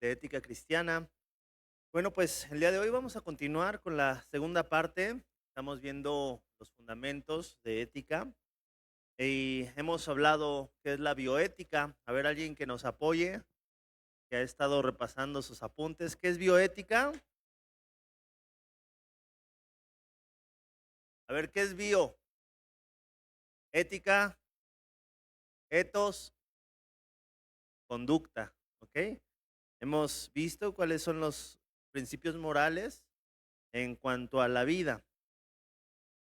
de Ética Cristiana. Bueno, pues el día de hoy vamos a continuar con la segunda parte. Estamos viendo los fundamentos de ética y hemos hablado qué es la bioética. A ver, alguien que nos apoye, que ha estado repasando sus apuntes. ¿Qué es bioética? A ver, ¿qué es bio? Ética, etos, conducta, ¿ok? Hemos visto cuáles son los principios morales en cuanto a la vida.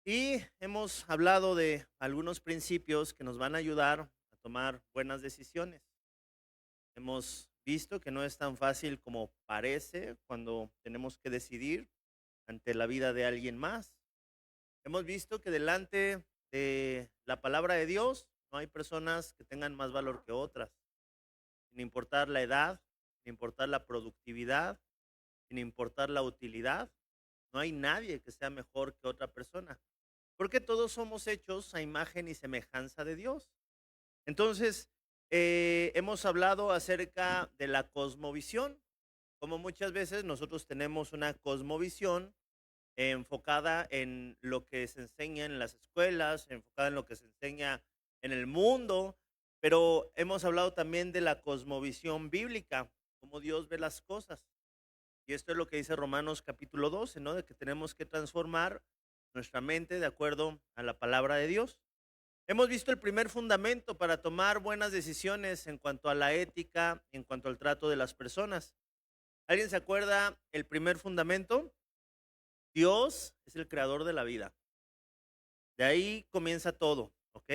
Y hemos hablado de algunos principios que nos van a ayudar a tomar buenas decisiones. Hemos visto que no es tan fácil como parece cuando tenemos que decidir ante la vida de alguien más. Hemos visto que delante de la palabra de Dios no hay personas que tengan más valor que otras, sin importar la edad, sin importar la productividad, sin importar la utilidad. No hay nadie que sea mejor que otra persona, porque todos somos hechos a imagen y semejanza de Dios. Entonces, hemos hablado acerca de la cosmovisión, como muchas veces nosotros tenemos una cosmovisión enfocada en lo que se enseña en las escuelas, enfocada en lo que se enseña en el mundo, pero hemos hablado también de la cosmovisión bíblica, cómo Dios ve las cosas. Y esto es lo que dice Romanos capítulo 12, ¿no? De que tenemos que transformar nuestra mente de acuerdo a la palabra de Dios. Hemos visto el primer fundamento para tomar buenas decisiones en cuanto a la ética, en cuanto al trato de las personas. ¿Alguien se acuerda el primer fundamento? Dios es el creador de la vida. De ahí comienza todo, ¿ok?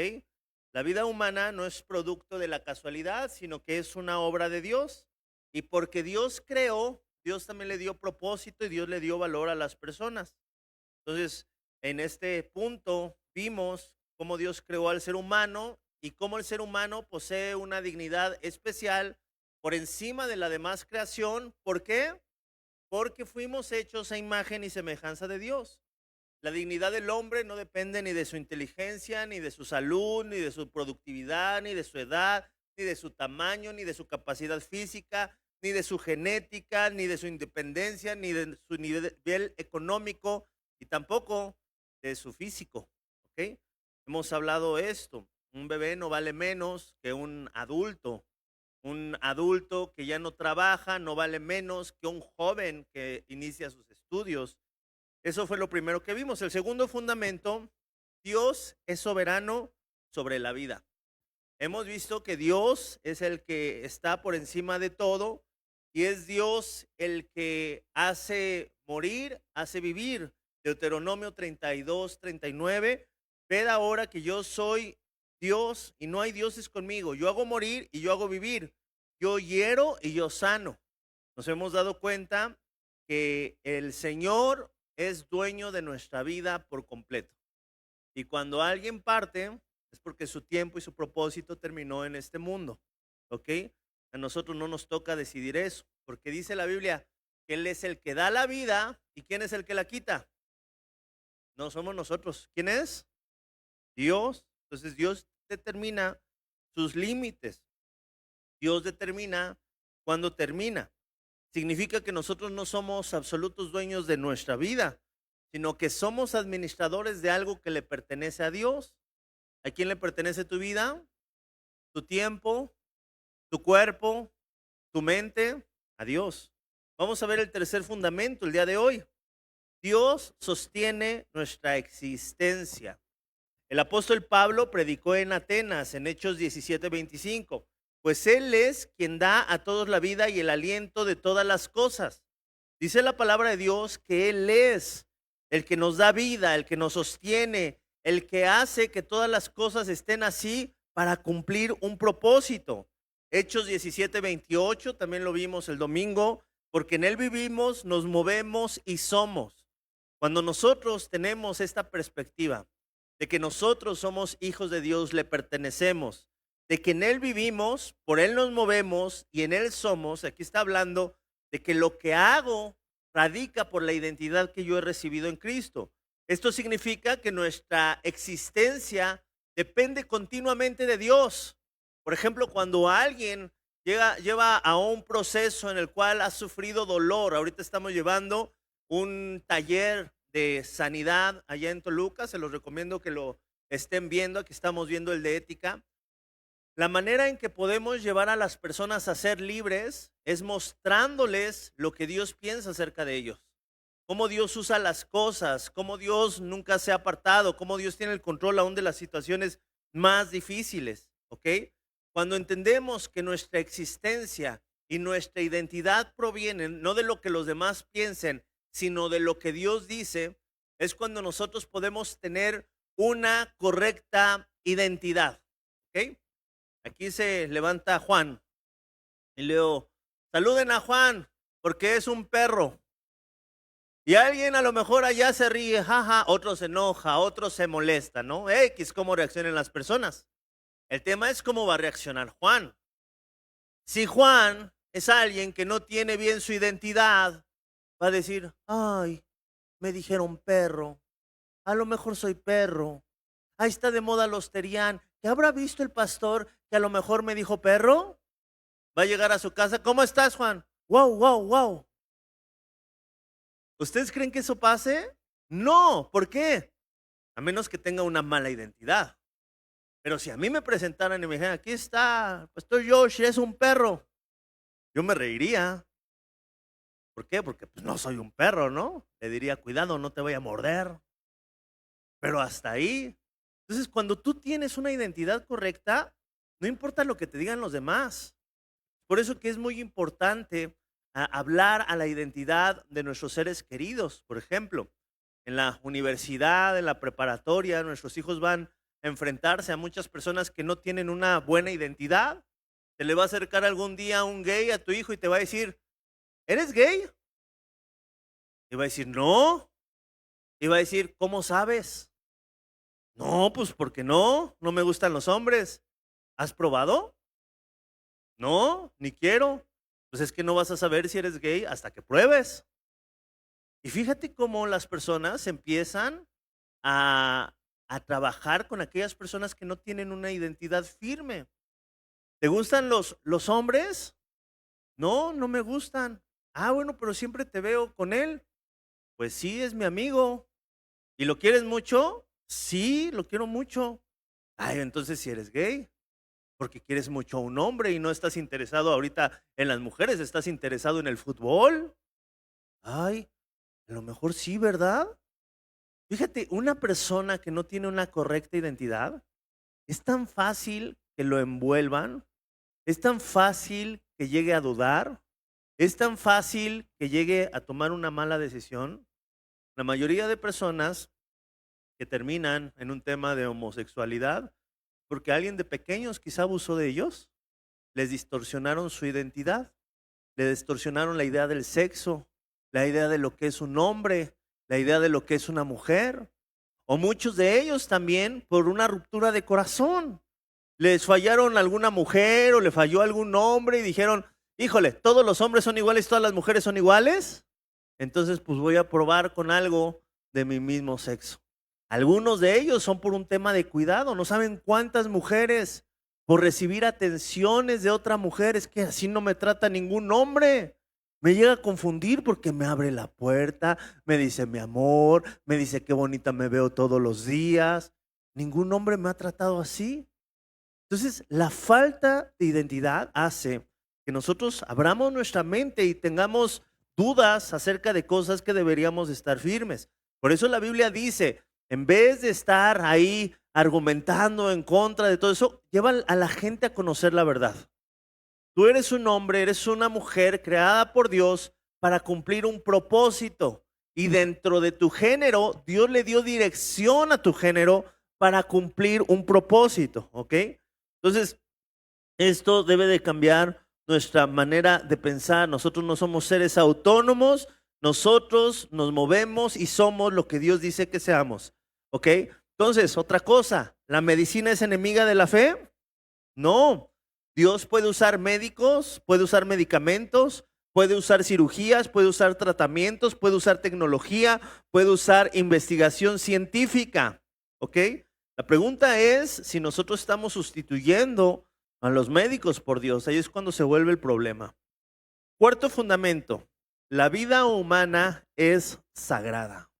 La vida humana no es producto de la casualidad, sino que es una obra de Dios. Y porque Dios creó, Dios también le dio propósito y Dios le dio valor a las personas. Entonces, en este punto vimos cómo Dios creó al ser humano y cómo el ser humano posee una dignidad especial por encima de la demás creación. ¿Por qué? Porque fuimos hechos a imagen y semejanza de Dios. La dignidad del hombre no depende ni de su inteligencia, ni de su salud, ni de su productividad, ni de su edad, ni de su tamaño, ni de su capacidad física, ni de su genética, ni de su independencia, ni de su nivel económico, y tampoco de su físico. ¿Ok? Hemos hablado esto. Un bebé no vale menos que un adulto. Un adulto que ya no trabaja no vale menos que un joven que inicia sus estudios. Eso fue lo primero que vimos. El segundo fundamento, Dios es soberano sobre la vida. Hemos visto que Dios es el que está por encima de todo y es Dios el que hace morir, hace vivir. Deuteronomio 32, 39. Ved ahora que yo soy Dios y no hay dioses conmigo. Yo hago morir y yo hago vivir. Yo hiero y yo sano. Nos hemos dado cuenta que el Señor es dueño de nuestra vida por completo. Y cuando alguien parte, es porque su tiempo y su propósito terminó en este mundo. ¿Ok? A nosotros no nos toca decidir eso, porque dice la Biblia que Él es el que da la vida y ¿quién es el que la quita? No somos nosotros. ¿Quién es? Dios. Entonces Dios determina sus límites. Dios determina cuándo termina. Significa que nosotros no somos absolutos dueños de nuestra vida, sino que somos administradores de algo que le pertenece a Dios. ¿A quién le pertenece tu vida? Tu tiempo, tu cuerpo, tu mente, a Dios. Vamos a ver el tercer fundamento el día de hoy. Dios sostiene nuestra existencia. El apóstol Pablo predicó en Atenas en Hechos 17:25, pues Él es quien da a todos la vida y el aliento de todas las cosas. Dice la palabra de Dios que Él es el que nos da vida, el que nos sostiene, el que hace que todas las cosas estén así para cumplir un propósito. Hechos 17:28, también lo vimos el domingo, porque en Él vivimos, nos movemos y somos. Cuando nosotros tenemos esta perspectiva de que nosotros somos hijos de Dios, le pertenecemos, de que en Él vivimos, por Él nos movemos y en Él somos, aquí está hablando de que lo que hago radica por la identidad que yo he recibido en Cristo. Esto significa que nuestra existencia depende continuamente de Dios. Por ejemplo, cuando alguien lleva a un proceso en el cual has sufrido dolor. Ahorita estamos llevando un taller de sanidad allá en Toluca. Se los recomiendo que lo estén viendo. Aquí estamos viendo el de ética. La manera en que podemos llevar a las personas a ser libres es mostrándoles lo que Dios piensa acerca de ellos. Cómo Dios usa las cosas, cómo Dios nunca se ha apartado, cómo Dios tiene el control aún de las situaciones más difíciles, ¿ok? Cuando entendemos que nuestra existencia y nuestra identidad provienen no de lo que los demás piensen, sino de lo que Dios dice, es cuando nosotros podemos tener una correcta identidad, ¿ok? Aquí se levanta Juan y leo, saluden a Juan porque es un perro. Y alguien a lo mejor allá se ríe, jaja, otro se enoja, otro se molesta, ¿no? X, cómo reaccionan las personas. El tema es cómo va a reaccionar Juan. Si Juan es alguien que no tiene bien su identidad, va a decir, ay, me dijeron perro, a lo mejor soy perro. Ahí está de moda los terián. ¿Qué habrá visto el pastor que a lo mejor me dijo perro? Va a llegar a su casa, ¿cómo estás, Juan? Wow, wow, wow. ¿Ustedes creen que eso pase? No, ¿por qué? A menos que tenga una mala identidad. Pero si a mí me presentaran y me dijeran, aquí está, Pastor Josh, es un perro, yo me reiría. ¿Por qué? Porque pues no soy un perro, ¿no? Le diría, cuidado, no te vaya a morder. Pero hasta ahí. Entonces, cuando tú tienes una identidad correcta, no importa lo que te digan los demás. Por eso que es muy importante hablar a la identidad de nuestros seres queridos. Por ejemplo, en la universidad, en la preparatoria, nuestros hijos van a enfrentarse a muchas personas que no tienen una buena identidad. Se le va a acercar algún día un gay a tu hijo y te va a decir, ¿eres gay? Y va a decir, no. Y va a decir, ¿cómo sabes? No, pues porque no me gustan los hombres. ¿Has probado? No, ni quiero. Pues es que no vas a saber si eres gay hasta que pruebes. Y fíjate cómo las personas empiezan a trabajar con aquellas personas que no tienen una identidad firme. ¿Te gustan los hombres? No, no me gustan. Ah, bueno, pero siempre te veo con él. Pues sí, es mi amigo. ¿Y lo quieres mucho? Sí, lo quiero mucho. Ay, entonces si eres gay, porque quieres mucho a un hombre y no estás interesado ahorita en las mujeres, estás interesado en el fútbol. Ay, a lo mejor sí, ¿verdad? Fíjate, una persona que no tiene una correcta identidad, es tan fácil que lo envuelvan, es tan fácil que llegue a dudar, es tan fácil que llegue a tomar una mala decisión. La mayoría de personas que terminan en un tema de homosexualidad, porque alguien de pequeños quizá abusó de ellos, les distorsionaron su identidad, le distorsionaron la idea del sexo, la idea de lo que es un hombre, la idea de lo que es una mujer, o muchos de ellos también por una ruptura de corazón. Les fallaron alguna mujer o le falló algún hombre y dijeron, híjole, todos los hombres son iguales, todas las mujeres son iguales, entonces pues voy a probar con algo de mi mismo sexo. Algunos de ellos son por un tema de cuidado, no saben cuántas mujeres por recibir atenciones de otra mujer, es que así no me trata ningún hombre. Me llega a confundir porque me abre la puerta, me dice mi amor, me dice qué bonita me veo todos los días. Ningún hombre me ha tratado así. Entonces, la falta de identidad hace que nosotros abramos nuestra mente y tengamos dudas acerca de cosas que deberíamos estar firmes. Por eso la Biblia dice, en vez de estar ahí argumentando en contra de todo eso, lleva a la gente a conocer la verdad. Tú eres un hombre, eres una mujer creada por Dios para cumplir un propósito. Y dentro de tu género, Dios le dio dirección a tu género para cumplir un propósito, ¿ok? Entonces, esto debe de cambiar nuestra manera de pensar. Nosotros no somos seres autónomos, nosotros nos movemos y somos lo que Dios dice que seamos, ¿ok? Entonces, otra cosa, ¿la medicina es enemiga de la fe? No. Dios puede usar médicos, puede usar medicamentos, puede usar cirugías, puede usar tratamientos, puede usar tecnología, puede usar investigación científica, ¿ok? La pregunta es si nosotros estamos sustituyendo a los médicos por Dios. Ahí es cuando se vuelve el problema. Cuarto fundamento, la vida humana es sagrada.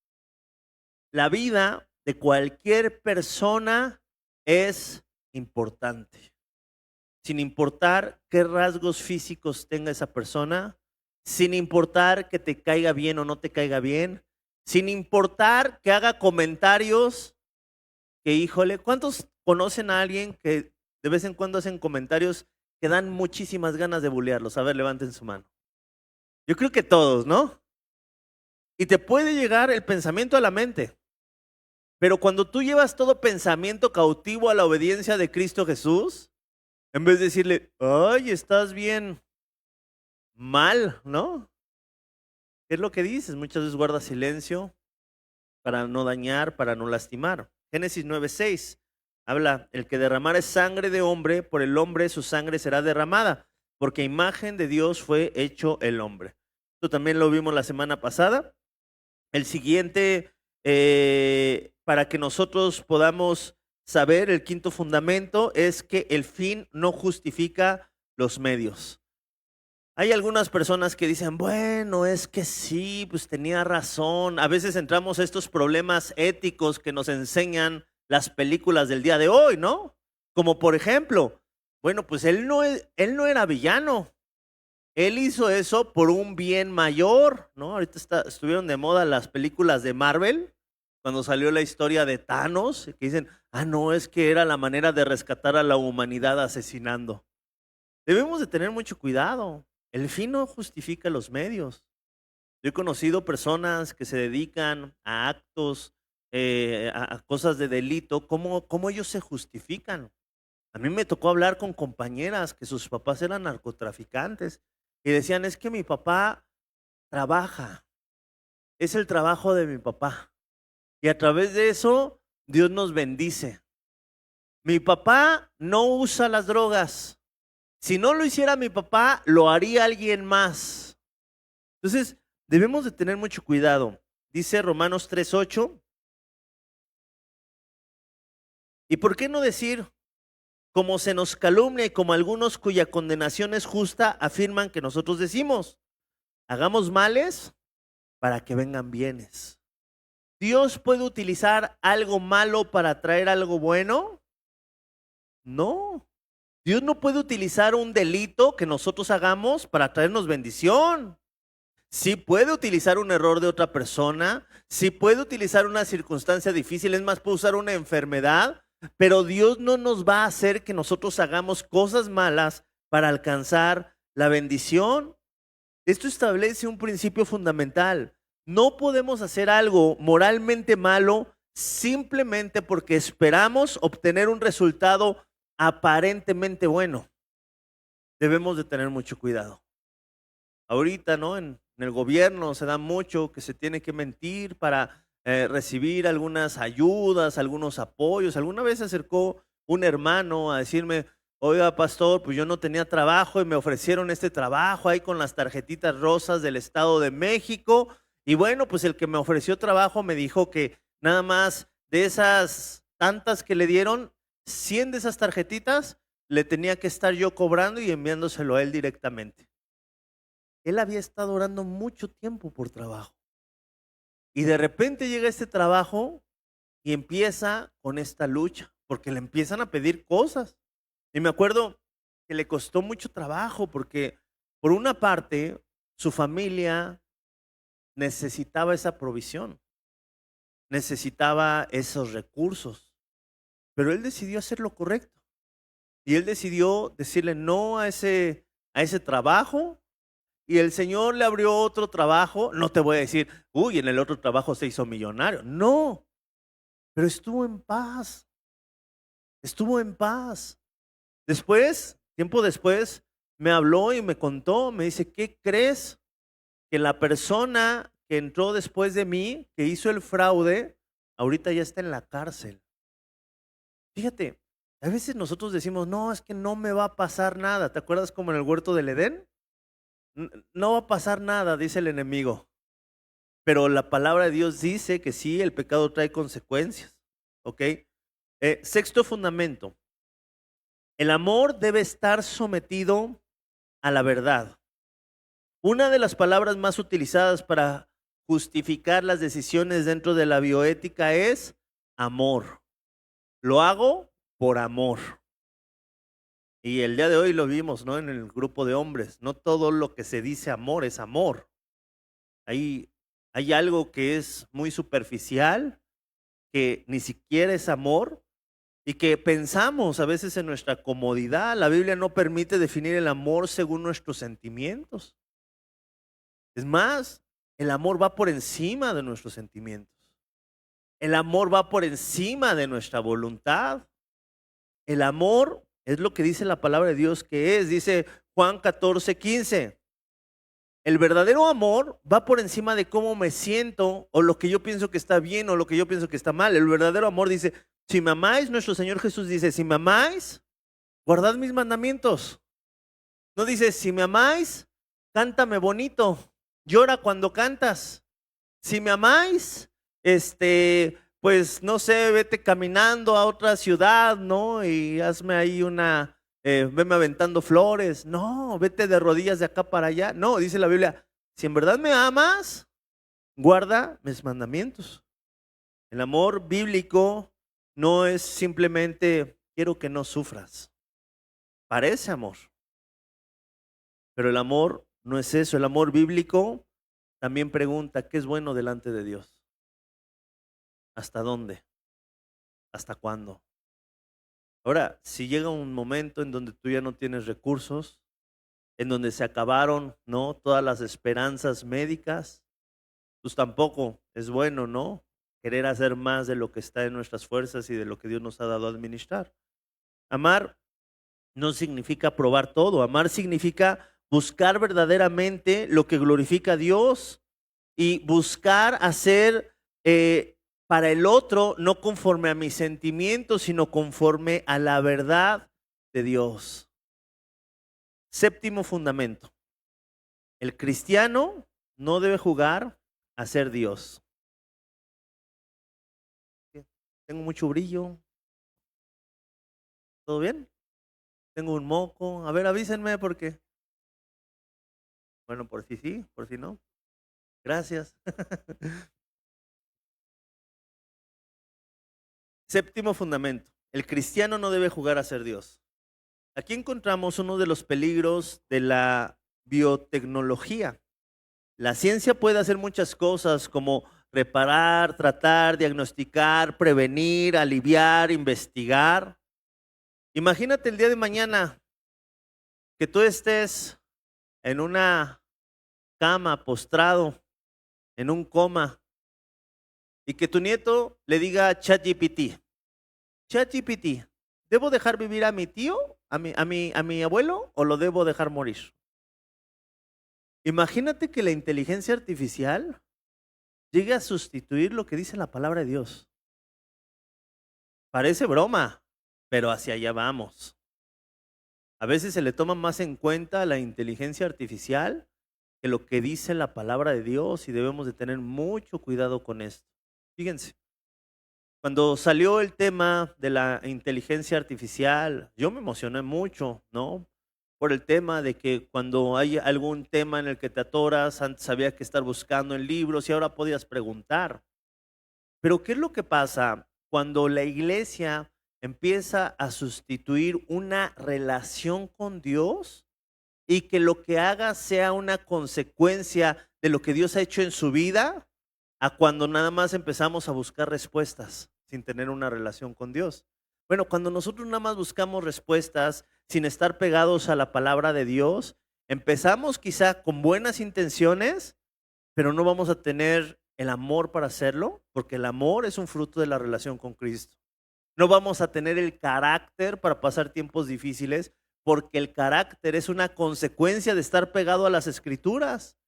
La vida de cualquier persona es importante. Sin importar qué rasgos físicos tenga esa persona, sin importar que te caiga bien o no te caiga bien, sin importar que haga comentarios que, híjole, ¿cuántos conocen a alguien que de vez en cuando hacen comentarios que dan muchísimas ganas de bulearlos? A ver, levanten su mano. Yo creo que todos, ¿no? Y te puede llegar el pensamiento a la mente. Pero cuando tú llevas todo pensamiento cautivo a la obediencia de Cristo Jesús, en vez de decirle, ay, estás bien mal, ¿no? ¿Qué es lo que dices? Muchas veces guarda silencio para no dañar, para no lastimar. Génesis 9:6 habla, el que derramare sangre de hombre, por el hombre su sangre será derramada, porque a imagen de Dios fue hecho el hombre. Esto también lo vimos la semana pasada. El siguiente, para que nosotros podamos saber, el quinto fundamento es que el fin no justifica los medios. Hay algunas personas que dicen, bueno, es que sí, pues tenía razón. A veces entramos a estos problemas éticos que nos enseñan las películas del día de hoy, ¿no? Como por ejemplo, bueno, pues él no era villano. Él hizo eso por un bien mayor, ¿no? Ahorita estuvieron de moda las películas de Marvel, cuando salió la historia de Thanos, que dicen, no, es que era la manera de rescatar a la humanidad asesinando. Debemos de tener mucho cuidado. El fin no justifica los medios. Yo he conocido personas que se dedican a actos, a cosas de delito, ¿cómo ellos se justifican? A mí me tocó hablar con compañeras que sus papás eran narcotraficantes y decían, es que mi papá trabaja, es el trabajo de mi papá. Y a través de eso, Dios nos bendice. Mi papá no usa las drogas. Si no lo hiciera mi papá, lo haría alguien más. Entonces, debemos de tener mucho cuidado. Dice Romanos 3:8. ¿Y por qué no decir, como se nos calumnia y como algunos cuya condenación es justa, afirman que nosotros decimos, hagamos males para que vengan bienes? ¿Dios puede utilizar algo malo para traer algo bueno? No. Dios no puede utilizar un delito que nosotros hagamos para traernos bendición. Sí puede utilizar un error de otra persona, sí puede utilizar una circunstancia difícil, es más, puede usar una enfermedad, pero Dios no nos va a hacer que nosotros hagamos cosas malas para alcanzar la bendición. Esto establece un principio fundamental. No podemos hacer algo moralmente malo simplemente porque esperamos obtener un resultado aparentemente bueno. Debemos de tener mucho cuidado. Ahorita, ¿no? En el gobierno se da mucho que se tiene que mentir para recibir algunas ayudas, algunos apoyos. Alguna vez se acercó un hermano a decirme, oiga, pastor, pues yo no tenía trabajo y me ofrecieron este trabajo ahí con las tarjetitas rosas del Estado de México. Y bueno, pues el que me ofreció trabajo me dijo que nada más de esas tantas que le dieron, 100 de esas tarjetitas le tenía que estar yo cobrando y enviándoselo a él directamente. Él había estado orando mucho tiempo por trabajo. Y de repente llega este trabajo y empieza con esta lucha, porque le empiezan a pedir cosas. Y me acuerdo que le costó mucho trabajo, porque por una parte su familia necesitaba esa provisión, necesitaba esos recursos, pero él decidió hacer lo correcto. Y él decidió decirle no a ese trabajo. Y el Señor le abrió otro trabajo. No te voy a decir, uy, en el otro trabajo se hizo millonario. No, pero estuvo en paz. Estuvo en paz. Después, tiempo después, me habló y me contó, me dice, ¿qué crees? Que la persona que entró después de mí, que hizo el fraude, ahorita ya está en la cárcel. Fíjate, a veces nosotros decimos, no, es que no me va a pasar nada. ¿Te acuerdas como en el huerto del Edén? No va a pasar nada, dice el enemigo. Pero la palabra de Dios dice que sí, el pecado trae consecuencias. ¿Ok? Sexto fundamento. El amor debe estar sometido a la verdad. Una de las palabras más utilizadas para justificar las decisiones dentro de la bioética es amor. Lo hago por amor. Y el día de hoy lo vimos, ¿no? En el grupo de hombres. No todo lo que se dice amor es amor. Hay algo que es muy superficial, que ni siquiera es amor, y que pensamos a veces en nuestra comodidad. La Biblia no permite definir el amor según nuestros sentimientos. Es más, el amor va por encima de nuestros sentimientos. El amor va por encima de nuestra voluntad. El amor es lo que dice la palabra de Dios que es. Dice Juan 14:15. El verdadero amor va por encima de cómo me siento o lo que yo pienso que está bien o lo que yo pienso que está mal. El verdadero amor dice, si me amáis, nuestro Señor Jesús dice, si me amáis, guardad mis mandamientos. No dice, si me amáis, cántame bonito, llora cuando cantas. Si me amáis, pues no sé, vete caminando a otra ciudad, ¿no? Y hazme ahí veme aventando flores. No, vete de rodillas de acá para allá. No, dice la Biblia, si en verdad me amas, guarda mis mandamientos. El amor bíblico no es simplemente quiero que no sufras. Parece amor. Pero el amor no es eso. El amor bíblico también pregunta, ¿qué es bueno delante de Dios? ¿Hasta dónde? ¿Hasta cuándo? Ahora, si llega un momento en donde tú ya no tienes recursos, en donde se acabaron, ¿no? Todas las esperanzas médicas, pues tampoco es bueno, ¿no? Querer hacer más de lo que está en nuestras fuerzas y de lo que Dios nos ha dado a administrar. Amar no significa probar todo. Amar significa buscar verdaderamente lo que glorifica a Dios y buscar hacer para el otro no conforme a mis sentimientos, sino conforme a la verdad de Dios. Séptimo fundamento. El cristiano no debe jugar a ser Dios. Tengo mucho brillo. ¿Todo bien? Tengo un moco. A ver, avísenme porque. Bueno, por si sí, por si no. Gracias. Séptimo fundamento. El cristiano no debe jugar a ser Dios. Aquí encontramos uno de los peligros de la biotecnología. La ciencia puede hacer muchas cosas como reparar, tratar, diagnosticar, prevenir, aliviar, investigar. Imagínate el día de mañana que tú estés en una cama, postrado, en un coma, y que tu nieto le diga a ChatGPT, ChatGPT, ¿debo dejar vivir a mi tío, a mi abuelo, o lo debo dejar morir? Imagínate que la inteligencia artificial llegue a sustituir lo que dice la palabra de Dios. Parece broma, pero hacia allá vamos. A veces se le toma más en cuenta la inteligencia artificial que lo que dice la palabra de Dios y debemos de tener mucho cuidado con esto. Fíjense, cuando salió el tema de la inteligencia artificial, yo me emocioné mucho, ¿no? Por el tema de que cuando hay algún tema en el que te atoras, antes había que estar buscando en libros y ahora podías preguntar. Pero ¿qué es lo que pasa cuando la iglesia empieza a sustituir una relación con Dios y que lo que haga sea una consecuencia de lo que Dios ha hecho en su vida, a cuando nada más empezamos a buscar respuestas sin tener una relación con Dios? Bueno, cuando nosotros nada más buscamos respuestas sin estar pegados a la palabra de Dios, empezamos quizá con buenas intenciones, pero no vamos a tener el amor para hacerlo, porque el amor es un fruto de la relación con Cristo. No vamos a tener el carácter para pasar tiempos difíciles, porque el carácter es una consecuencia de estar pegado a las Escrituras.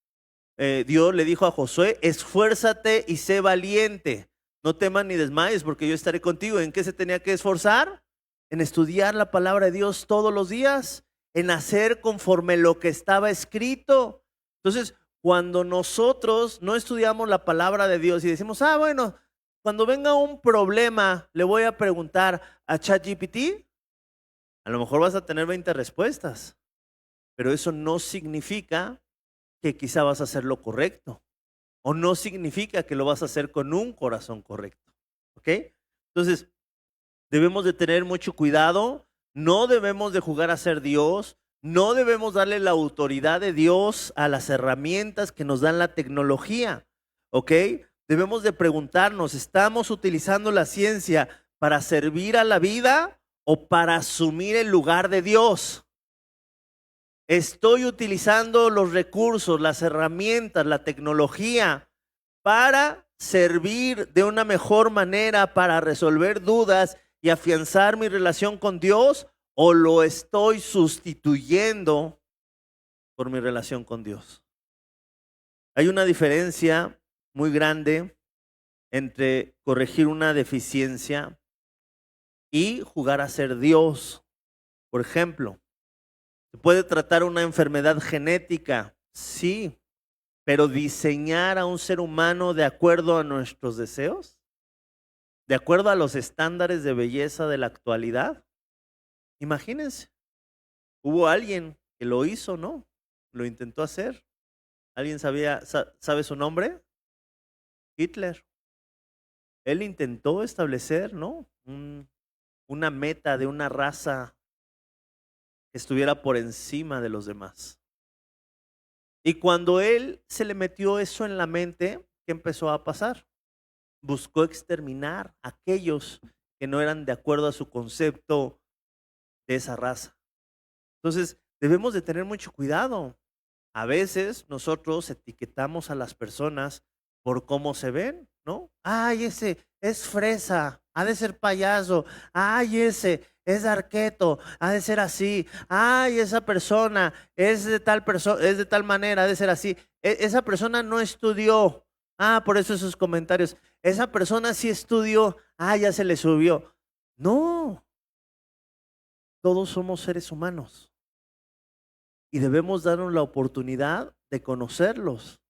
Dios le dijo a Josué, esfuérzate y sé valiente. No temas ni desmayes, porque yo estaré contigo. ¿En qué se tenía que esforzar? En estudiar la palabra de Dios todos los días, en hacer conforme lo que estaba escrito. Entonces, cuando nosotros no estudiamos la palabra de Dios y decimos, bueno, cuando venga un problema, le voy a preguntar a ChatGPT, A lo mejor vas a tener 20 respuestas, pero eso no significa que quizá vas a hacer lo correcto, o no significa que lo vas a hacer con un corazón correcto. ¿Ok? Entonces, debemos de tener mucho cuidado, no debemos de jugar a ser Dios, no debemos darle la autoridad de Dios a las herramientas que nos dan la tecnología. ¿Ok? Debemos de preguntarnos, ¿estamos utilizando la ciencia para servir a la vida o para asumir el lugar de Dios? Estoy utilizando los recursos, las herramientas, la tecnología para servir de una mejor manera, para resolver dudas y afianzar mi relación con Dios, o lo estoy sustituyendo por mi relación con Dios. Hay una diferencia muy grande entre corregir una deficiencia y jugar a ser Dios. Por ejemplo, ¿se puede tratar una enfermedad genética? Sí, pero diseñar a un ser humano de acuerdo a nuestros deseos, de acuerdo a los estándares de belleza de la actualidad. Imagínense, hubo alguien que lo hizo, ¿no? Lo intentó hacer. ¿Alguien sabe su nombre? Hitler. Él intentó establecer, ¿no? Una meta de una raza que estuviera por encima de los demás. Y cuando él se le metió eso en la mente, ¿qué empezó a pasar? Buscó exterminar a aquellos que no eran de acuerdo a su concepto de esa raza. Entonces, debemos de tener mucho cuidado. A veces nosotros etiquetamos a las personas por cómo se ven, ¿no? Ay, ese es fresa, ha de ser payaso. Ay, ese es arqueto, ha de ser así. Ay, esa persona es de tal es de tal manera, ha de ser así. Esa persona no estudió. Ah, por eso esos comentarios. Esa persona sí estudió. Ah, ya se le subió. No, todos somos seres humanos y debemos darnos la oportunidad de conocerlos.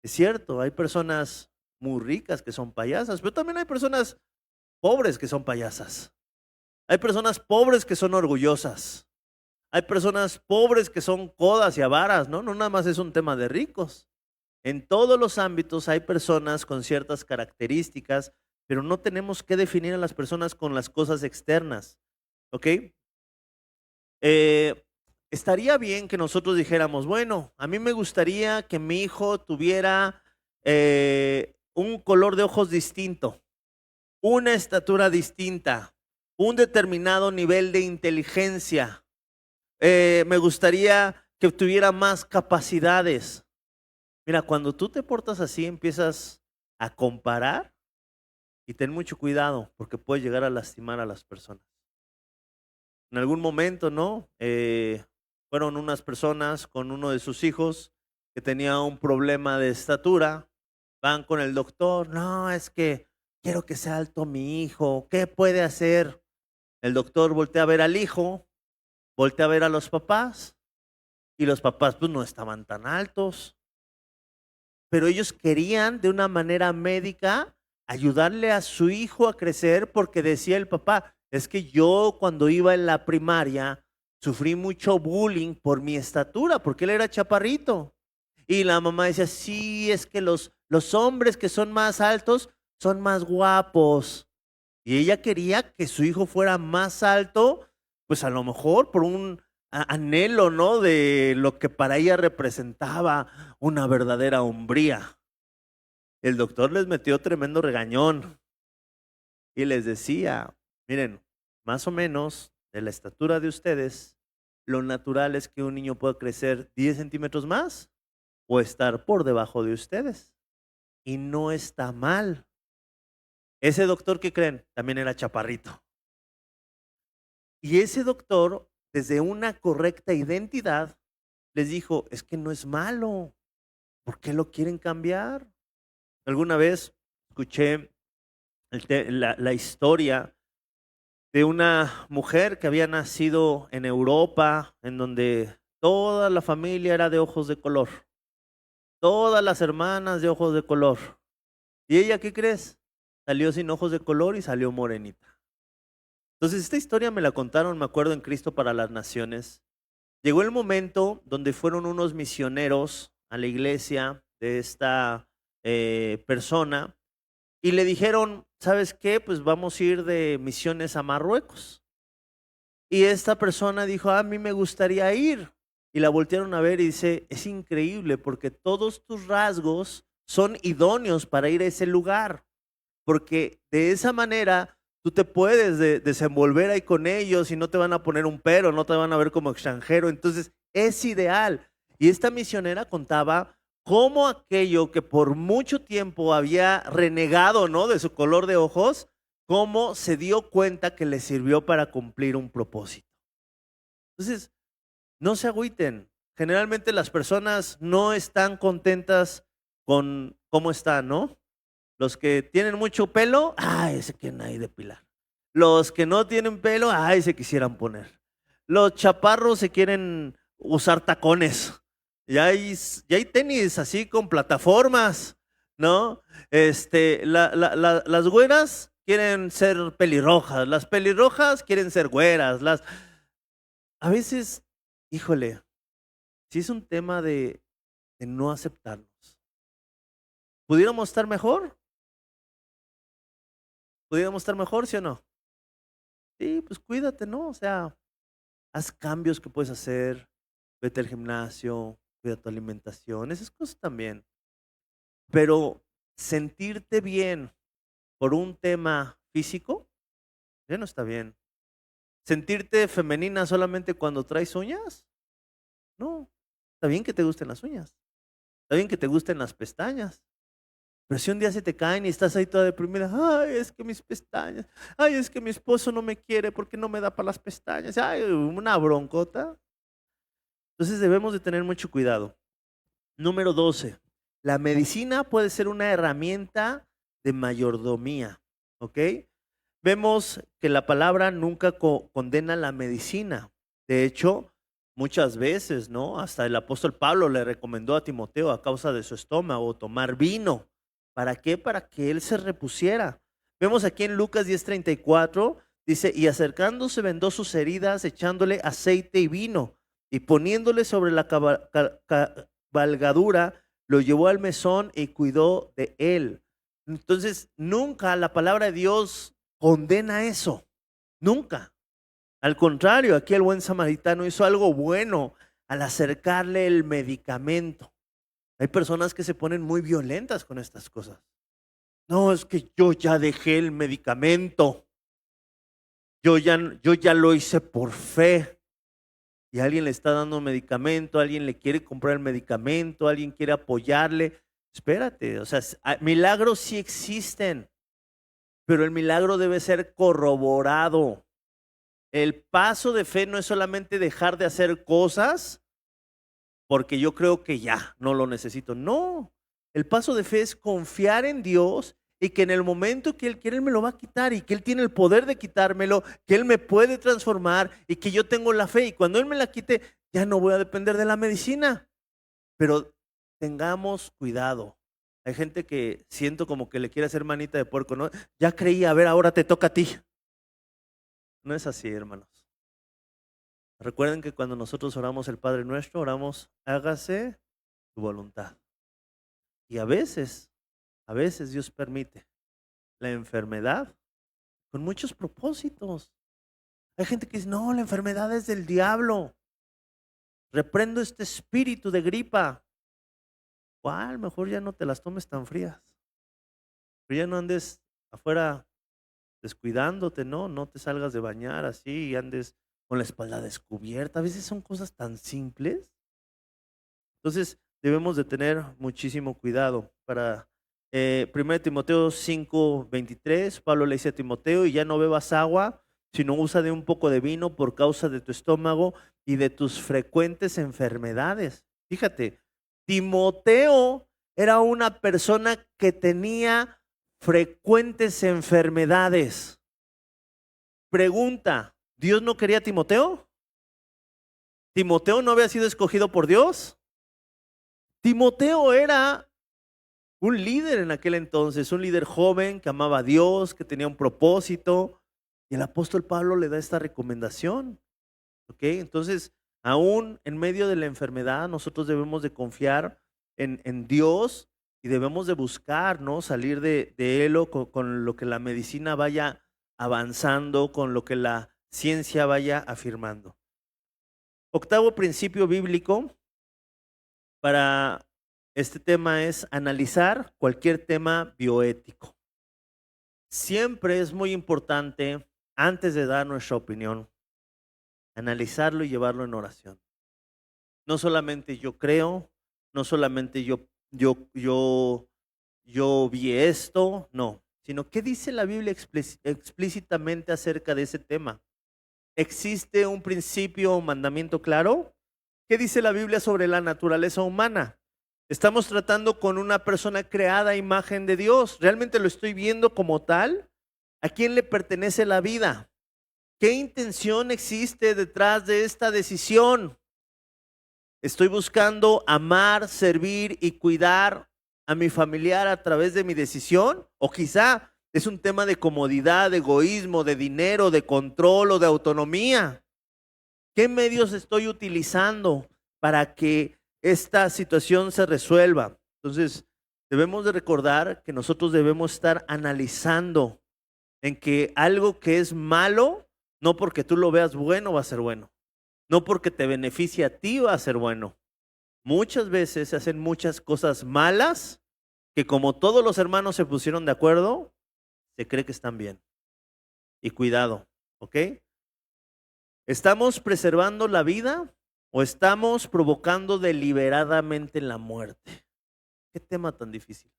Es cierto, hay personas muy ricas que son payasas, pero también hay personas pobres que son payasas. Hay personas pobres que son orgullosas. Hay personas pobres que son codas y avaras, ¿no? No nada más es un tema de ricos. En todos los ámbitos hay personas con ciertas características, pero no tenemos que definir a las personas con las cosas externas, ¿ok? Eh, Estaría bien que nosotros dijéramos, bueno, a mí me gustaría que mi hijo tuviera un color de ojos distinto, una estatura distinta, un determinado nivel de inteligencia. Me gustaría que tuviera más capacidades. Mira, cuando tú te portas así, empiezas a comparar y ten mucho cuidado porque puedes llegar a lastimar a las personas. En algún momento, ¿no? Fueron unas personas con uno de sus hijos que tenía un problema de estatura. Van con el doctor. No, es que quiero que sea alto mi hijo. ¿Qué puede hacer? El doctor voltea a ver al hijo, voltea a ver a los papás y los papás pues no estaban tan altos. Pero ellos querían de una manera médica ayudarle a su hijo a crecer porque decía el papá, es que yo cuando iba en la primaria sufrí mucho bullying por mi estatura, porque él era chaparrito. Y la mamá decía, sí, es que los hombres que son más altos son más guapos. Y ella quería que su hijo fuera más alto, pues a lo mejor por un anhelo, ¿no? De lo que para ella representaba una verdadera hombría. El doctor les metió tremendo regañón y les decía, miren, más o menos de la estatura de ustedes, lo natural es que un niño pueda crecer 10 centímetros más o estar por debajo de ustedes. Y no está mal. Ese doctor, ¿qué creen? También era chaparrito. Y ese doctor, desde una correcta identidad, les dijo, es que no es malo. ¿Por qué lo quieren cambiar? Alguna vez escuché la historia de una mujer que había nacido en Europa, en donde toda la familia era de ojos de color, todas las hermanas de ojos de color. ¿Y ella qué crees? Salió sin ojos de color y salió morenita. Entonces, esta historia me la contaron, me acuerdo, en Cristo para las Naciones. Llegó el momento donde fueron unos misioneros a la iglesia de esta persona y le dijeron, ¿sabes qué? Pues vamos a ir de misiones a Marruecos. Y esta persona dijo, a mí me gustaría ir. Y la voltearon a ver y dice, es increíble porque todos tus rasgos son idóneos para ir a ese lugar. Porque de esa manera tú te puedes desenvolver ahí con ellos y no te van a poner un pero, no te van a ver como extranjero. Entonces es ideal. Y esta misionera contaba cómo aquello que por mucho tiempo había renegado, ¿no?, de su color de ojos, cómo se dio cuenta que le sirvió para cumplir un propósito. Entonces, no se agüiten. Generalmente las personas no están contentas con cómo están, ¿no? Los que tienen mucho pelo, ay, se quieren ahí depilar. Los que no tienen pelo, ay, se quisieran poner. Los chaparros se quieren usar tacones. Ya hay tenis así con plataformas, ¿no? Las güeras quieren ser pelirrojas, las pelirrojas quieren ser güeras. A veces, híjole, si es un tema de no aceptarnos. ¿Pudiéramos estar mejor? ¿Pudiéramos estar mejor, sí o no? Sí, pues cuídate, ¿no? O sea, haz cambios que puedes hacer, vete al gimnasio, cuida tu alimentación, esas cosas también. Pero sentirte bien por un tema físico, ya no está bien. Sentirte femenina solamente cuando traes uñas, no. Está bien que te gusten las uñas, está bien que te gusten las pestañas. Pero si un día se te caen y estás ahí toda deprimida, ay, es que mis pestañas, ay, es que mi esposo no me quiere porque no me da para las pestañas, ay, una broncota. Entonces debemos de tener mucho cuidado. Número 12, la medicina puede ser una herramienta de mayordomía, ¿ok? Vemos que la palabra nunca condena la medicina. De hecho, muchas veces, ¿no? Hasta el apóstol Pablo le recomendó a Timoteo a causa de su estómago tomar vino. ¿Para qué? Para que él se repusiera. Vemos aquí en Lucas 10:34, dice, y acercándose vendó sus heridas, echándole aceite y vino, y poniéndole sobre la cabalgadura, lo llevó al mesón y cuidó de él. Entonces, nunca la palabra de Dios condena eso, nunca. Al contrario, aquí el buen samaritano hizo algo bueno al acercarle el medicamento. Hay personas que se ponen muy violentas con estas cosas. No, es que yo ya dejé el medicamento. Yo ya lo hice por fe. Y alguien le está dando medicamento, alguien le quiere comprar el medicamento, alguien quiere apoyarle. Espérate, o sea, milagros sí existen, pero el milagro debe ser corroborado. El paso de fe no es solamente dejar de hacer cosas porque yo creo que ya no lo necesito. No, el paso de fe es confiar en Dios y que en el momento que Él quiere, Él me lo va a quitar y que Él tiene el poder de quitármelo, que Él me puede transformar y que yo tengo la fe y cuando Él me la quite, ya no voy a depender de la medicina. Pero tengamos cuidado. Hay gente que siento como que le quiere hacer manita de puerco, ¿no? Ya creí, a ver, ahora te toca a ti. No es así, hermanos. Recuerden que cuando nosotros oramos el Padre Nuestro, oramos, hágase tu voluntad. Y a veces Dios permite la enfermedad con muchos propósitos. Hay gente que dice, no, la enfermedad es del diablo. Reprendo este espíritu de gripa. ¿Cuál? Mejor ya no te las tomes tan frías. Pero ya no andes afuera descuidándote, ¿no? No te salgas de bañar así y andes con la espalda descubierta. A veces son cosas tan simples. Entonces debemos de tener muchísimo cuidado. Para 1 Timoteo 5:23, Pablo le dice a Timoteo, y ya no bebas agua, sino usa de un poco de vino por causa de tu estómago y de tus frecuentes enfermedades. Fíjate, Timoteo era una persona que tenía frecuentes enfermedades. Pregunta, ¿Dios no quería a Timoteo? ¿Timoteo no había sido escogido por Dios? Timoteo era un líder en aquel entonces, un líder joven que amaba a Dios, que tenía un propósito. Y el apóstol Pablo le da esta recomendación. ¿Ok? Entonces, aún en medio de la enfermedad, nosotros debemos de confiar en Dios y debemos de buscar, ¿no? Salir de él con lo que la medicina vaya avanzando, con lo que la ciencia vaya afirmando. Octavo principio bíblico para este tema es analizar cualquier tema bioético. Siempre es muy importante, antes de dar nuestra opinión, analizarlo y llevarlo en oración. No solamente yo creo, no solamente yo vi esto, no, sino qué dice la Biblia explícitamente acerca de ese tema. ¿Existe un principio o mandamiento claro? ¿Qué dice la Biblia sobre la naturaleza humana? ¿Estamos tratando con una persona creada a imagen de Dios? ¿Realmente lo estoy viendo como tal? ¿A quién le pertenece la vida? ¿Qué intención existe detrás de esta decisión? ¿Estoy buscando amar, servir y cuidar a mi familiar a través de mi decisión? ¿O quizá es un tema de comodidad, de egoísmo, de dinero, de control o de autonomía? ¿Qué medios estoy utilizando para que esta situación se resuelva? Entonces, debemos de recordar que nosotros debemos estar analizando en que algo que es malo, no porque tú lo veas bueno va a ser bueno. No porque te beneficie a ti va a ser bueno. Muchas veces se hacen muchas cosas malas que como todos los hermanos se pusieron de acuerdo, se cree que están bien. Y cuidado, ¿ok? ¿Estamos preservando la vida o estamos provocando deliberadamente la muerte? ¿Qué tema tan difícil?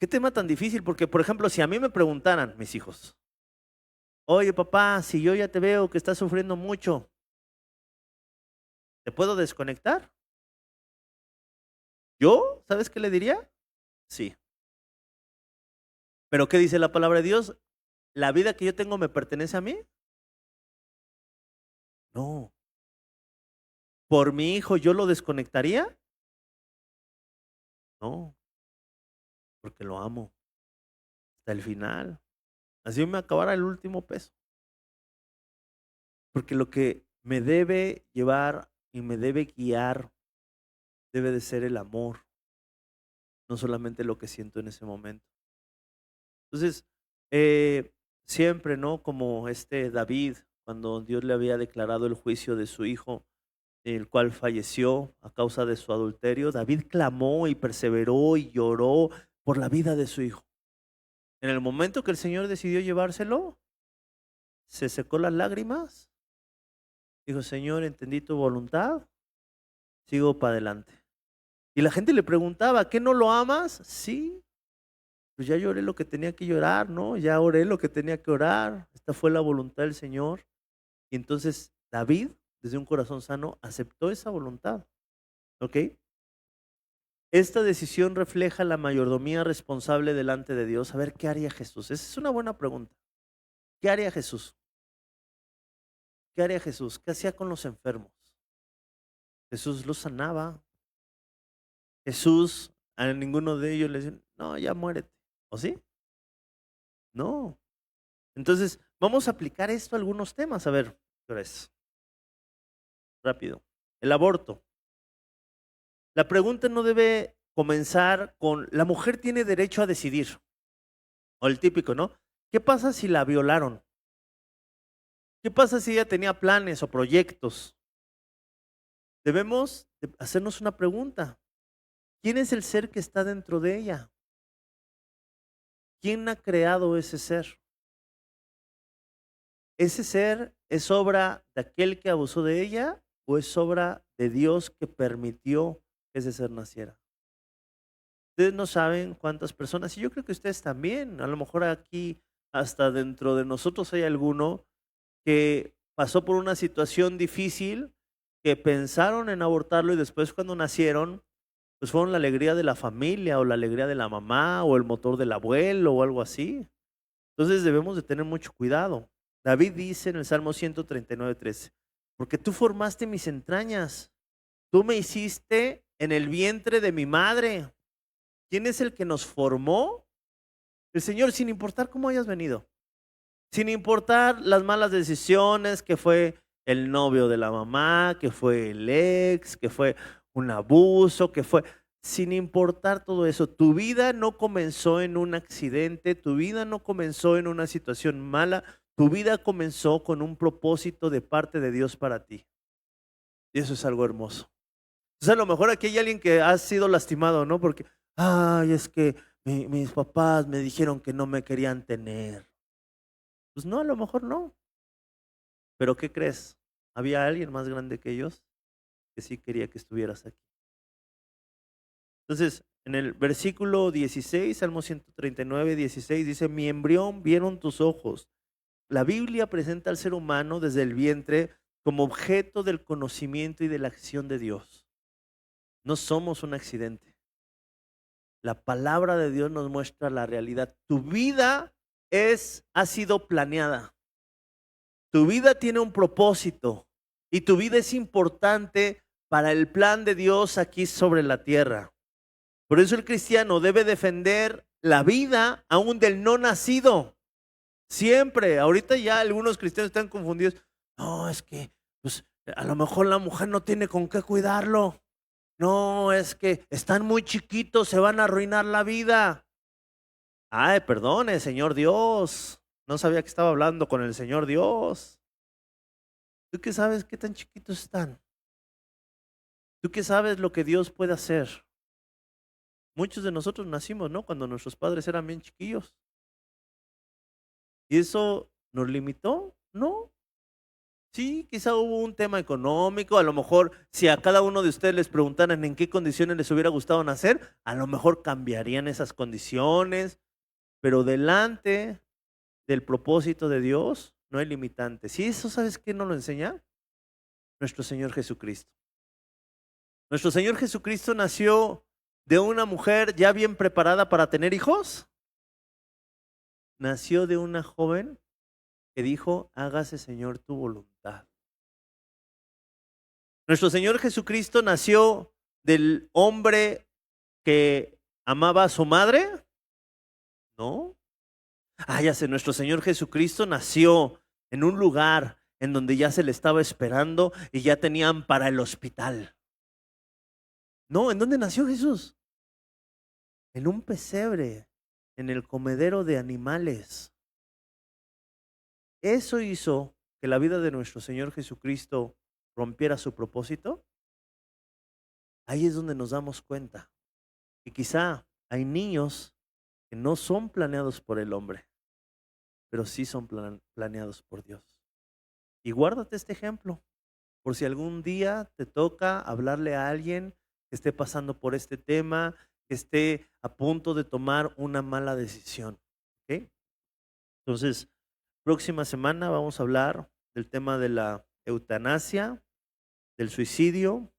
¿Qué tema tan difícil? Porque, por ejemplo, si a mí me preguntaran mis hijos, oye papá, si yo ya te veo que estás sufriendo mucho, ¿te puedo desconectar? ¿Yo? ¿Sabes qué le diría? Sí. ¿Pero qué dice la palabra de Dios? ¿La vida que yo tengo me pertenece a mí? No. ¿Por mi hijo yo lo desconectaría? No, porque lo amo hasta el final. Así me acabara el último peso. Porque lo que me debe llevar y me debe guiar debe de ser el amor, no solamente lo que siento en ese momento. Entonces, siempre, ¿no? Como David, cuando Dios le había declarado el juicio de su hijo, el cual falleció a causa de su adulterio, David clamó y perseveró y lloró por la vida de su hijo. En el momento que el Señor decidió llevárselo, se secó las lágrimas, dijo, Señor, entendí tu voluntad, sigo para adelante. Y la gente le preguntaba, ¿qué no lo amas? Sí, pues ya lloré lo que tenía que llorar, ¿no? Ya oré lo que tenía que orar. Esta fue la voluntad del Señor. Y entonces David, desde un corazón sano, aceptó esa voluntad. ¿Ok? Esta decisión refleja la mayordomía responsable delante de Dios. A ver, ¿qué haría Jesús? Esa es una buena pregunta. ¿Qué haría Jesús? ¿Qué haría Jesús? ¿Qué hacía con los enfermos? Jesús los sanaba. Jesús a ninguno de ellos le decía, no, ya muérete. ¿O sí? No. Entonces, vamos a aplicar esto a algunos temas. A ver, ¿qué hora es? Rápido. El aborto. La pregunta no debe comenzar con, la mujer tiene derecho a decidir. O el típico, ¿no? ¿Qué pasa si la violaron? ¿Qué pasa si ella tenía planes o proyectos? Debemos hacernos una pregunta. ¿Quién es el ser que está dentro de ella? ¿Quién ha creado ese ser? ¿Ese ser es obra de aquel que abusó de ella o es obra de Dios que permitió que ese ser naciera? Ustedes no saben cuántas personas, y yo creo que ustedes también, a lo mejor aquí hasta dentro de nosotros hay alguno que pasó por una situación difícil, que pensaron en abortarlo y después cuando nacieron, pues fueron la alegría de la familia o la alegría de la mamá o el motor del abuelo o algo así. Entonces debemos de tener mucho cuidado. David dice en el Salmo 139:13, porque tú formaste mis entrañas, tú me hiciste en el vientre de mi madre. ¿Quién es el que nos formó? El Señor, sin importar cómo hayas venido. sin importar las malas decisiones, que fue el novio de la mamá, que fue el ex, que fue un abuso, sin importar todo eso, tu vida no comenzó en un accidente, tu vida no comenzó en una situación mala, tu vida comenzó con un propósito de parte de Dios para ti. Y eso es algo hermoso. Entonces, a lo mejor aquí hay alguien que ha sido lastimado, ¿no? Porque, ay, es que mis papás me dijeron que no me querían tener. Pues no, a lo mejor no. Pero ¿qué crees? Había alguien más grande que ellos que sí quería que estuvieras aquí. Entonces, en el versículo 16, Salmo 139, 16, dice, mi embrión vieron tus ojos. La Biblia presenta al ser humano desde el vientre como objeto del conocimiento y de la acción de Dios. No somos un accidente. La palabra de Dios nos muestra la realidad. Tu vida ha sido planeada. Tu vida tiene un propósito y tu vida es importante para el plan de Dios aquí sobre la tierra. Por eso el cristiano debe defender la vida aún del no nacido. Siempre, ahorita ya algunos cristianos están confundidos. No, es que pues, a lo mejor la mujer no tiene con qué cuidarlo. No, es que están muy chiquitos, se van a arruinar la vida. Ay, perdone, Señor Dios. No sabía que estaba hablando con el Señor Dios. ¿Tú qué sabes qué tan chiquitos están? ¿Tú qué sabes lo que Dios puede hacer? Muchos de nosotros nacimos, ¿no? Cuando nuestros padres eran bien chiquillos. ¿Y eso nos limitó? No. Sí, quizá hubo un tema económico, a lo mejor si a cada uno de ustedes les preguntaran en qué condiciones les hubiera gustado nacer, a lo mejor cambiarían esas condiciones, pero delante del propósito de Dios no hay limitantes. ¿Sí eso sabes qué nos lo enseña? Nuestro Señor Jesucristo. Nuestro Señor Jesucristo nació de una mujer ya bien preparada para tener hijos. Nació de una joven que dijo, hágase Señor tu voluntad. Nuestro Señor Jesucristo nació del hombre que amaba a su madre. No. Ah, ya sé, nuestro Señor Jesucristo nació en un lugar en donde ya se le estaba esperando y ya tenían para el hospital. No, ¿en dónde nació Jesús? En un pesebre, en el comedero de animales. Eso hizo que la vida de nuestro Señor Jesucristo rompiera su propósito. Ahí es donde nos damos cuenta que quizá hay niños que no son planeados por el hombre, pero sí son planeados por Dios. Y guárdate este ejemplo, por si algún día te toca hablarle a alguien que esté pasando por este tema, que esté a punto de tomar una mala decisión. ¿Ok? Entonces, próxima semana vamos a hablar del tema de la eutanasia, del suicidio,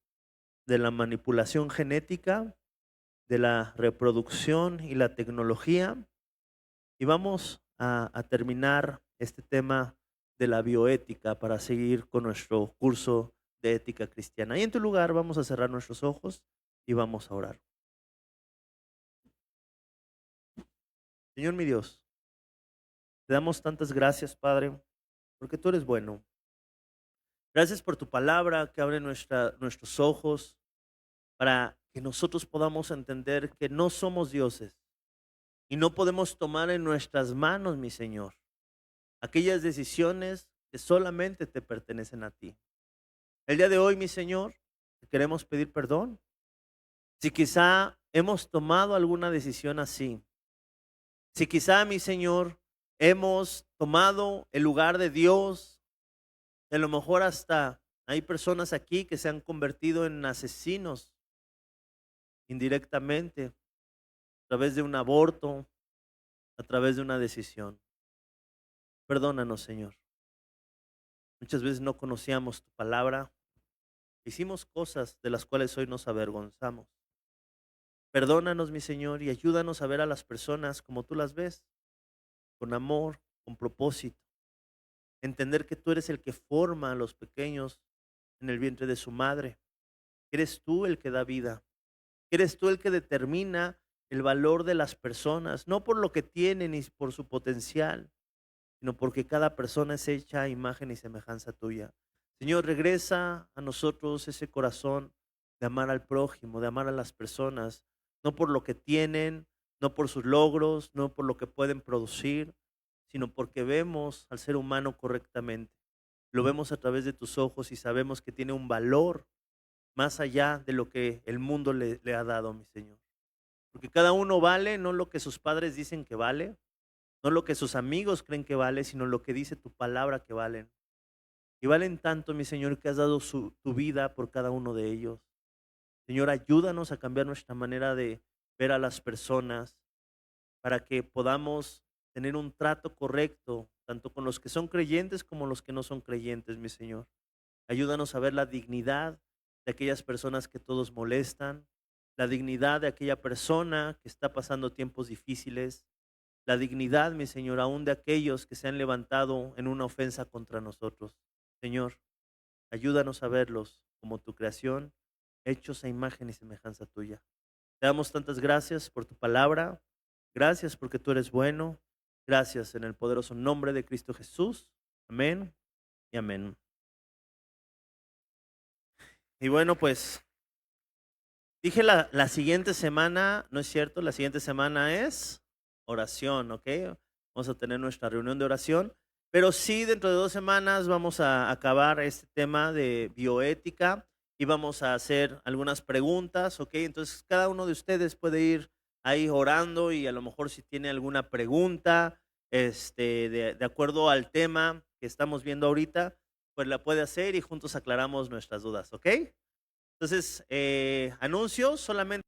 de la manipulación genética, de la reproducción y la tecnología. Y vamos a terminar este tema de la bioética para seguir con nuestro curso de ética cristiana. Y en tu lugar vamos a cerrar nuestros ojos y vamos a orar. Señor mi Dios, te damos tantas gracias, Padre, porque tú eres bueno. Gracias por tu palabra que abre nuestros ojos para que nosotros podamos entender que no somos dioses y no podemos tomar en nuestras manos, mi Señor, aquellas decisiones que solamente te pertenecen a ti. El día de hoy, mi Señor, te queremos pedir perdón. Si quizá hemos tomado alguna decisión así, si quizá, mi Señor, hemos tomado el lugar de Dios, a lo mejor hasta hay personas aquí que se han convertido en asesinos indirectamente, a través de un aborto, a través de una decisión. Perdónanos, Señor. Muchas veces no conocíamos tu palabra, hicimos cosas de las cuales hoy nos avergonzamos. Perdónanos, mi Señor, y ayúdanos a ver a las personas como tú las ves, con amor, con propósito. Entender que tú eres el que forma a los pequeños en el vientre de su madre. Eres tú el que da vida. Eres tú el que determina el valor de las personas, no por lo que tienen ni por su potencial, sino porque cada persona es hecha a imagen y semejanza tuya. Señor, regresa a nosotros ese corazón de amar al prójimo, de amar a las personas, no por lo que tienen, no por sus logros, no por lo que pueden producir, sino porque vemos al ser humano correctamente. Lo vemos a través de tus ojos y sabemos que tiene un valor más allá de lo que el mundo le ha dado, mi Señor. Porque cada uno vale no lo que sus padres dicen que vale, no lo que sus amigos creen que vale, sino lo que dice tu palabra que valen. Y valen tanto, mi Señor, que has dado tu vida por cada uno de ellos. Señor, ayúdanos a cambiar nuestra manera de ver a las personas para que podamos tener un trato correcto, tanto con los que son creyentes como los que no son creyentes, mi Señor. Ayúdanos a ver la dignidad de aquellas personas que todos molestan, la dignidad de aquella persona que está pasando tiempos difíciles, la dignidad, mi Señor, aún de aquellos que se han levantado en una ofensa contra nosotros. Señor, ayúdanos a verlos como tu creación, hechos a imagen y semejanza tuya. Te damos tantas gracias por tu palabra. Gracias porque tú eres bueno. Gracias en el poderoso nombre de Cristo Jesús. Amén y amén. Y bueno, pues dije la siguiente semana, no es cierto, la siguiente semana es oración, ¿ok? Vamos a tener nuestra reunión de oración, pero sí dentro de 2 semanas vamos a acabar este tema de bioética y vamos a hacer algunas preguntas, ¿ok? Entonces cada uno de ustedes puede ir ahí orando y a lo mejor si tiene alguna pregunta, de acuerdo al tema que estamos viendo ahorita, pues la puede hacer y juntos aclaramos nuestras dudas, ¿ok? Entonces, anuncios solamente.